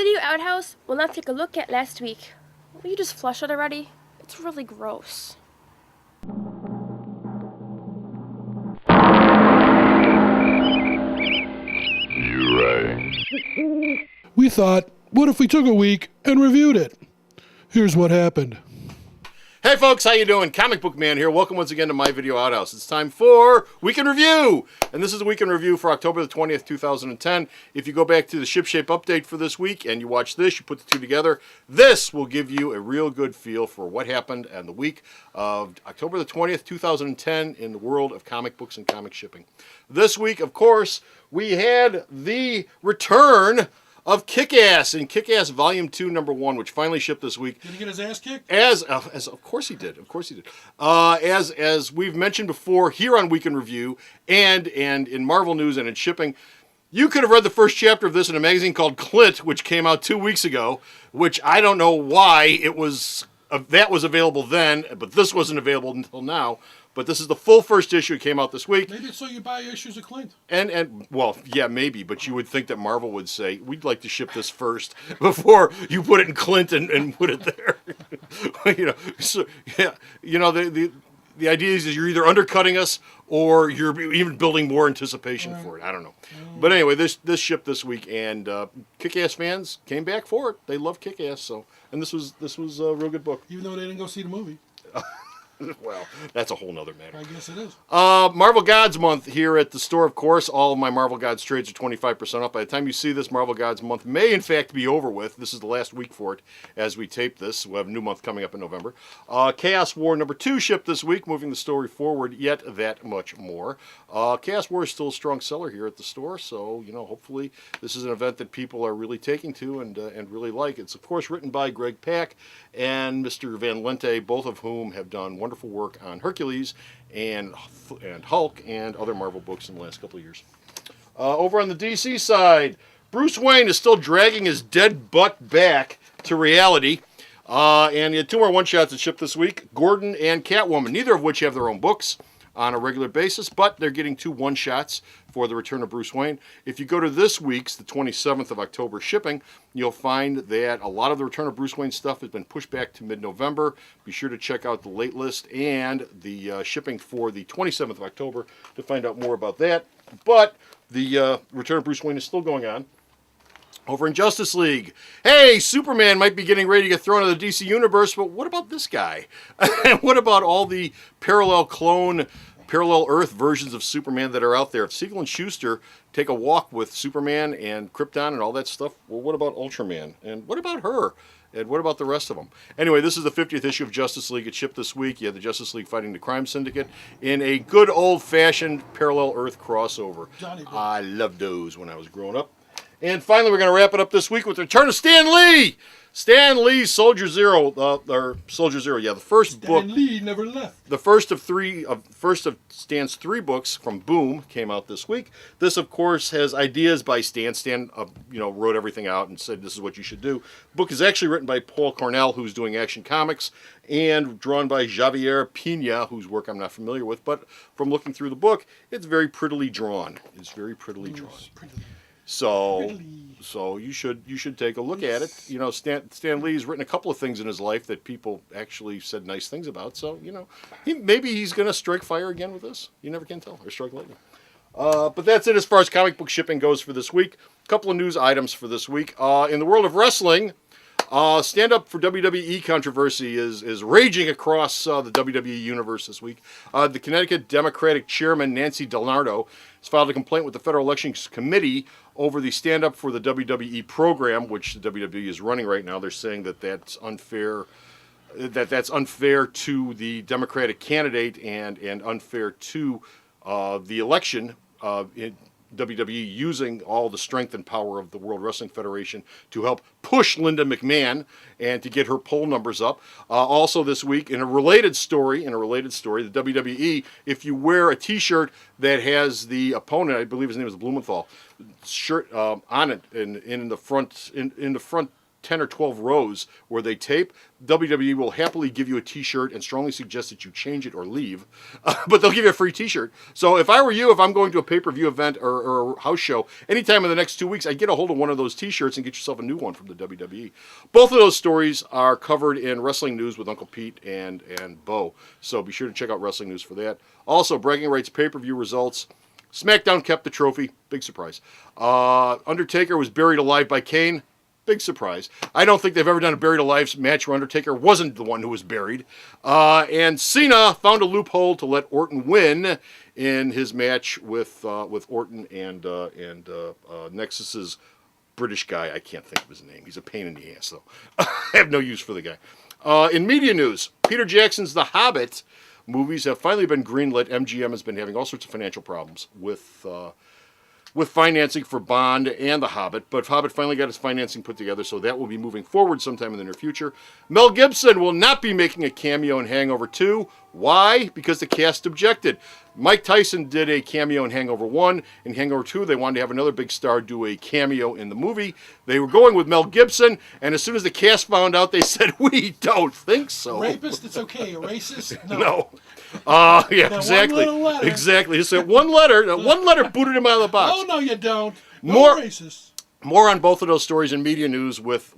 video outhouse will now take a look at last week. Will you just flush it already? It's really gross. You're right. We thought, what if we took a week and reviewed it? Here's what happened. Hey folks, how you doing? Comic Book Man here. Welcome once again to my video outhouse. It's time for Week in Review. And this is the Week in Review for October the 20th, 2010. If you go back to the Shipshape update for this week and you watch this, you put the two together, this will give you a real good feel for what happened on the week of October the 20th, 2010 in the world of comic books and comic shipping. This week, of course, we had the return of Kick-Ass in Kick-Ass Volume 2, Number 1, which finally shipped this week. Did he get his ass kicked? As of course he did. Of course he did. As we've mentioned before here on Week in Review and in Marvel News and in shipping, you could have read the first chapter of this in a magazine called Clint, which came out 2 weeks ago, which I don't know why it was that was available then, but this wasn't available until now. But this is the full first issue. It came out this week. Maybe it's so you buy issues of Clint. And well, yeah, maybe. But you would think that Marvel would say, we'd like to ship this first before you put it in Clint and put it there. So yeah, the idea is you're either undercutting us or you're even building more anticipation for it. I don't know. But anyway, this shipped this week, and Kick-Ass fans came back for it. They love Kick-Ass, and this was a real good book. Even though they didn't go see the movie. Well, that's a whole nother matter. I guess it is. Marvel Gods Month here at the store, of course. All of my Marvel Gods trades are 25% off. By the time you see this, Marvel Gods Month may, in fact, be over with. This is the last week for it as we tape this. We'll have a new month coming up in November. Chaos War number 2 shipped this week, moving the story forward yet that much more. Chaos War is still a strong seller here at the store, so, hopefully this is an event that people are really taking to and really like. It's, of course, written by Greg Pak and Mr. Van Lente, both of whom have done wonderful work on Hercules and Hulk and other Marvel books in the last couple of years. Over on the DC side, Bruce Wayne is still dragging his dead butt back to reality. And he had 2 more one-shots that shipped this week, Gordon and Catwoman, neither of which have their own books on a regular basis, but they're getting 2 one-shots for the return of Bruce Wayne. If you go to this week's, the 27th of October shipping, you'll find that a lot of the return of Bruce Wayne stuff has been pushed back to mid-November. Be sure to check out the late list and the shipping for the 27th of October to find out more about that. But the return of Bruce Wayne is still going on. Over in Justice League, hey, Superman might be getting ready to get thrown out of the DC Universe, but what about this guy? And what about all the parallel Earth versions of Superman that are out there? If Siegel and Schuster take a walk with Superman and Krypton and all that stuff, well, what about Ultraman? And what about her? And what about the rest of them? Anyway, this is the 50th issue of Justice League. It shipped this week. You had the Justice League fighting the crime syndicate in a good old-fashioned parallel Earth crossover. I loved those when I was growing up. And finally, we're going to wrap it up this week with the return of Stan Lee! Stan Lee's Soldier Zero, the first book. Stan Lee never left. The first of Stan's 3 books from Boom came out this week. This, of course, has ideas by Stan. Stan, wrote everything out and said this is what you should do. The book is actually written by Paul Cornell, who's doing Action Comics, and drawn by Javier Pina, whose work I'm not familiar with. But from looking through the book, it's very prettily drawn. So you should take a look at it. Stan Lee's written a couple of things in his life that people actually said nice things about. So maybe he's going to strike fire again with this. You never can tell, or strike lightning. But that's it as far as comic book shipping goes for this week. A couple of news items for this week. In the world of wrestling, Stand Up for WWE controversy is raging across the WWE universe this week. The Connecticut Democratic chairman, Nancy DiNardo, has filed a complaint with the Federal Elections Committee over the Stand Up for the WWE program, which the WWE is running right now. They're saying that that's unfair. That's unfair to the Democratic candidate and unfair to the election in WWE, using all the strength and power of the World Wrestling Federation to help push Linda McMahon and to get her poll numbers up. Also this week, in a related story, the WWE, if you wear a T-shirt that has the opponent, I believe his name is Blumenthal, shirt on it in the front 10 or 12 rows where they tape, WWE will happily give you a t-shirt and strongly suggest that you change it or leave. But they'll give you a free t-shirt. So if I were you, if I'm going to a pay-per-view event or a house show, anytime in the next 2 weeks, I'd get a hold of one of those t-shirts and get yourself a new one from the WWE. Both of those stories are covered in Wrestling News with Uncle Pete and Bo. So be sure to check out Wrestling News for that. Also, Bragging Rights pay-per-view results. SmackDown kept the trophy. Big surprise. Undertaker was buried alive by Kane. Big surprise. I don't think they've ever done a buried alive match where Undertaker wasn't the one who was buried. And Cena found a loophole to let Orton win in his match with Orton and Nexus's British guy. I can't think of his name. He's a pain in the ass, though. I have no use for the guy. In media news, Peter Jackson's The Hobbit movies have finally been greenlit. MGM has been having all sorts of financial problems with financing for Bond and The Hobbit, but Hobbit finally got his financing put together, so that will be moving forward sometime in the near future. Mel Gibson will not be making a cameo in Hangover 2. Why? Because the cast objected. Mike Tyson did a cameo in Hangover 1. In Hangover 2, they wanted to have another big star do a cameo in the movie. They were going with Mel Gibson, and as soon as the cast found out, they said, "We don't think so." Rapist, it's okay. A racist, no. No. Yeah, That exactly. one little letter. Exactly. Just that one letter booted him out of the box. Oh, no, you don't. No More- racist. More on both of those stories in media news with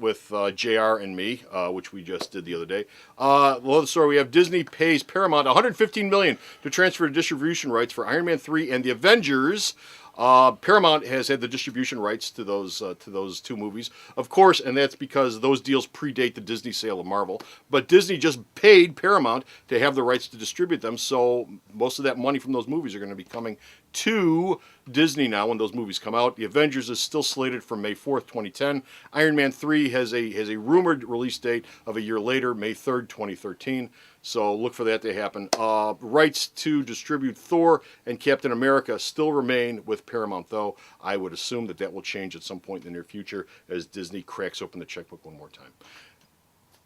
JR and me, which we just did the other day. Below the story, we have Disney pays Paramount $115 million to transfer distribution rights for Iron Man 3 and the Avengers. Paramount has had the distribution rights to those two movies, of course, and that's because those deals predate the Disney sale of Marvel. But Disney just paid Paramount to have the rights to distribute them, so most of that money from those movies are going to be coming to Disney now when those movies come out. The Avengers is still slated for May 4th, 2010. Iron Man 3 has a rumored release date of a year later, May 3rd, 2013. So look for that to happen. Rights to distribute Thor and Captain America still remain with Paramount, though. I would assume that will change at some point in the near future as Disney cracks open the checkbook one more time.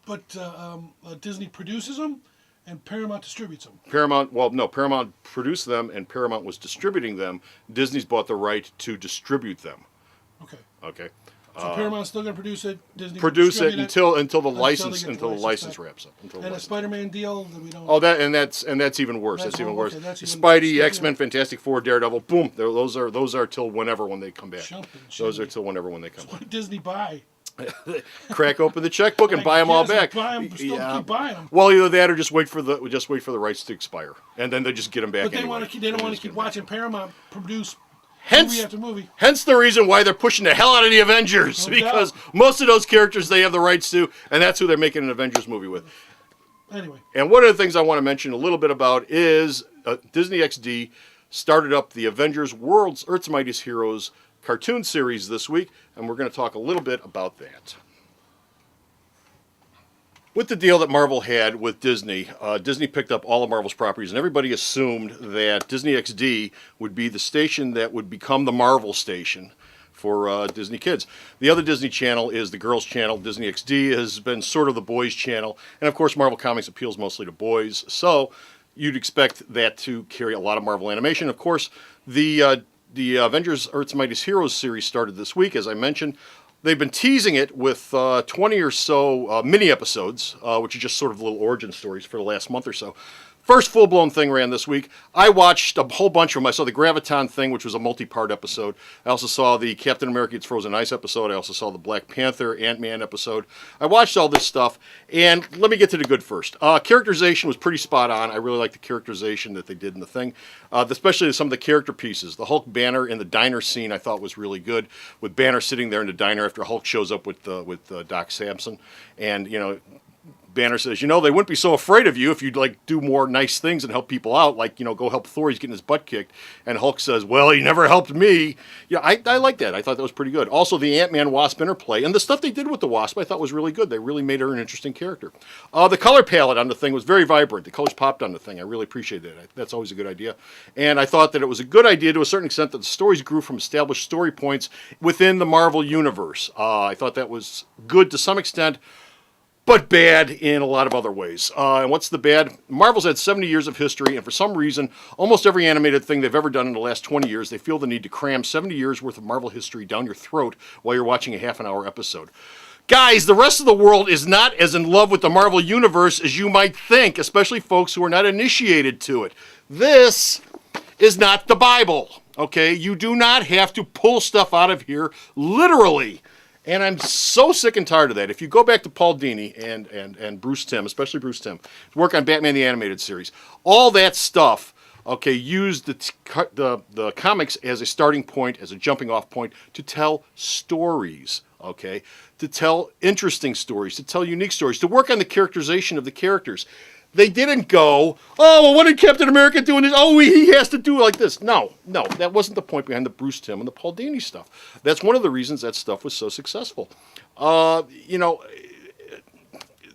But Disney produces them, and Paramount distributes them. Paramount produced them, and Paramount was distributing them. Disney's bought the right to distribute them. Okay. So Paramount's still going to produce it. Disney Produce it distribute until the they license get the license back. wraps up. And a Spider-Man deal that we don't. Oh, that's even worse. That's even worse. okay, that's even- Spidey, yeah. X-Men, Fantastic Four, Daredevil. Boom. Those are till whenever when they come back. Jumping, Those are shooting. till whenever when they come back. What did Disney buy? Crack open the checkbook and I buy them all guess, back. buy 'em, still keep buying 'em. Well, either that or just wait for the rights to expire, and then they just get them back. But they anyway. they don't want Just to get keep 'em back. watching Paramount produce Hence, movie after movie. hence the reason why they're pushing the hell out of the Avengers, No because doubt. most of those characters they have the rights to, and that's who they're making an Avengers movie with. Anyway, And one of the things I want to mention a little bit about is Disney XD started up the Avengers World's Earth's Mightiest Heroes cartoon series this week, and we're going to talk a little bit about that. With the deal that Marvel had with Disney, Disney picked up all of Marvel's properties, and everybody assumed that Disney XD would be the station that would become the Marvel station for Disney Kids. The other Disney channel is the girls' channel. Disney XD has been sort of the boys' channel, and of course Marvel Comics appeals mostly to boys, so you'd expect that to carry a lot of Marvel animation. Of course, the Avengers Earth's Mightiest Heroes series started this week, as I mentioned. They've been teasing it with 20 or so mini episodes, which are just sort of little origin stories for the last month or so. First full-blown thing ran this week. I watched a whole bunch of them. I saw the Graviton thing, which was a multi-part episode. I also saw the Captain America Gets Frozen Ice episode. I also saw the Black Panther, Ant-Man episode. I watched all this stuff, and let me get to the good first. Characterization was pretty spot on. I really liked the characterization that they did in the thing, especially some of the character pieces. The Hulk Banner in the diner scene I thought was really good, with Banner sitting there in the diner after Hulk shows up with Doc Samson, and Banner says, they wouldn't be so afraid of you if you'd do more nice things and help people out, go help Thor, he's getting his butt kicked. And Hulk says, well, he never helped me. I like that. I thought that was pretty good. Also, the Ant-Man Wasp interplay and the stuff they did with the Wasp I thought was really good. They really made her an interesting character. The color palette on the thing was very vibrant. The colors popped on the thing. I really appreciate that. That's always a good idea. And I thought that it was a good idea to a certain extent that the stories grew from established story points within the Marvel Universe. I thought that was good to some extent, but bad in a lot of other ways. And what's the bad? Marvel's had 70 years of history, and for some reason, almost every animated thing they've ever done in the last 20 years, they feel the need to cram 70 years worth of Marvel history down your throat while you're watching a half-an-hour episode. Guys, the rest of the world is not as in love with the Marvel Universe as you might think, especially folks who are not initiated to it. This is not the Bible, okay? You do not have to pull stuff out of here literally. And I'm so sick and tired of that. If you go back to Paul Dini and Bruce Timm, especially Bruce Timm, work on Batman the Animated Series, all that stuff, okay, used the comics as a starting point, as a jumping off point to tell stories, okay? To tell interesting stories, to tell unique stories, to work on the characterization of the characters. They didn't go, oh, well, what did Captain America do in this? Oh, he has to do it like this. No, that wasn't the point behind the Bruce Timm and the Paul Dini stuff. That's one of the reasons that stuff was so successful. You know,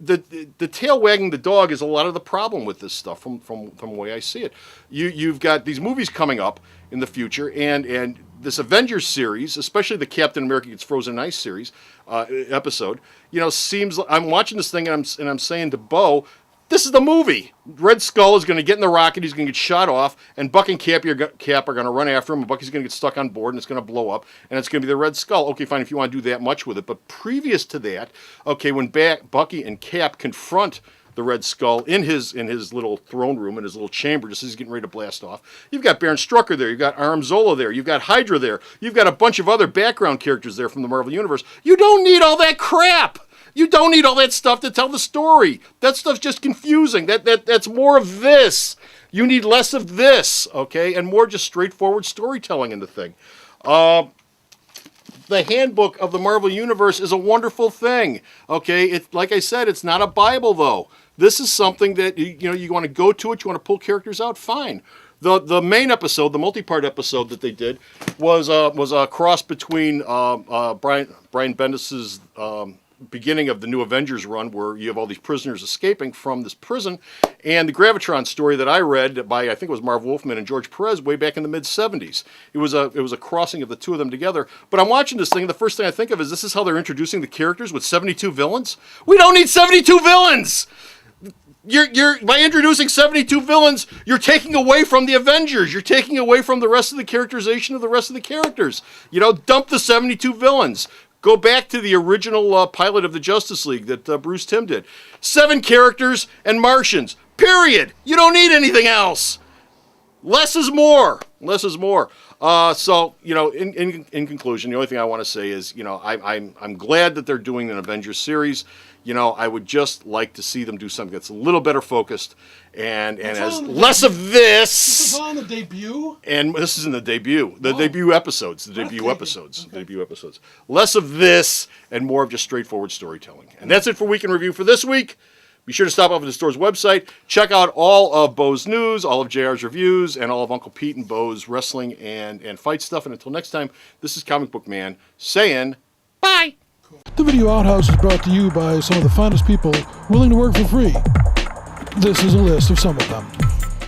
the tail wagging the dog is a lot of the problem with this stuff from the way I see it. You've got these movies coming up in the future, and this Avengers series, especially the Captain America Gets Frozen in Ice series episode, you know, seems like I'm watching this thing and I'm saying to Bo, this is the movie. Red Skull is going to get in the rocket. He's going to get shot off, and Buck and Cap are going to run after him. And Bucky's going to get stuck on board, and it's going to blow up, and it's going to be the Red Skull. Okay, fine, if you want to do that much with it. But previous to that, okay, when Bucky and Cap confront the Red Skull in his little throne room, in his little chamber, just as he's getting ready to blast off, you've got Baron Strucker there. You've got Aram Zola there. You've got Hydra there. You've got a bunch of other background characters there from the Marvel Universe. You don't need all that crap. You don't need all that stuff to tell the story. That stuff's just confusing. That's more of this. You need less of this, okay, and more just straightforward storytelling in the thing. The handbook of the Marvel Universe is a wonderful thing, okay? Like I said, it's not a Bible, though. This is something that, you want to go to it, you want to pull characters out, fine. The main episode, the multi-part episode that they did, was a cross between Brian Bendis's beginning of the New Avengers run, where you have all these prisoners escaping from this prison, and the Gravitron story that I read by, I think it was Marv Wolfman and George Perez way back in the mid-'70s. It was a crossing of the two of them together. But I'm watching this thing, and the first thing I think of is, this is how they're introducing the characters with 72 villains? We don't need 72 villains! You're by introducing 72 villains, you're taking away from the Avengers. You're taking away from the rest of the characterization of the rest of the characters. Dump the 72 villains. Go back to the original pilot of the Justice League that Bruce Timm did. 7 characters and Martians. Period. You don't need anything else. Less is more. Less is more. So, in conclusion, the only thing I want to say is, I'm glad that they're doing an Avengers series. I would just like to see them do something that's a little better focused and has less of this. This is on the debut? And this is in the debut. The debut episodes. The debut episodes. Okay. The debut episodes. Less of this and more of just straightforward storytelling. And that's it for Week in Review for this week. Be sure to stop off at the store's website. Check out all of Bo's news, all of JR's reviews, and all of Uncle Pete and Bo's wrestling and fight stuff. And until next time, this is Comic Book Man saying bye. The Video Outhouse is brought to you by some of the finest people willing to work for free. This is a list of some of them.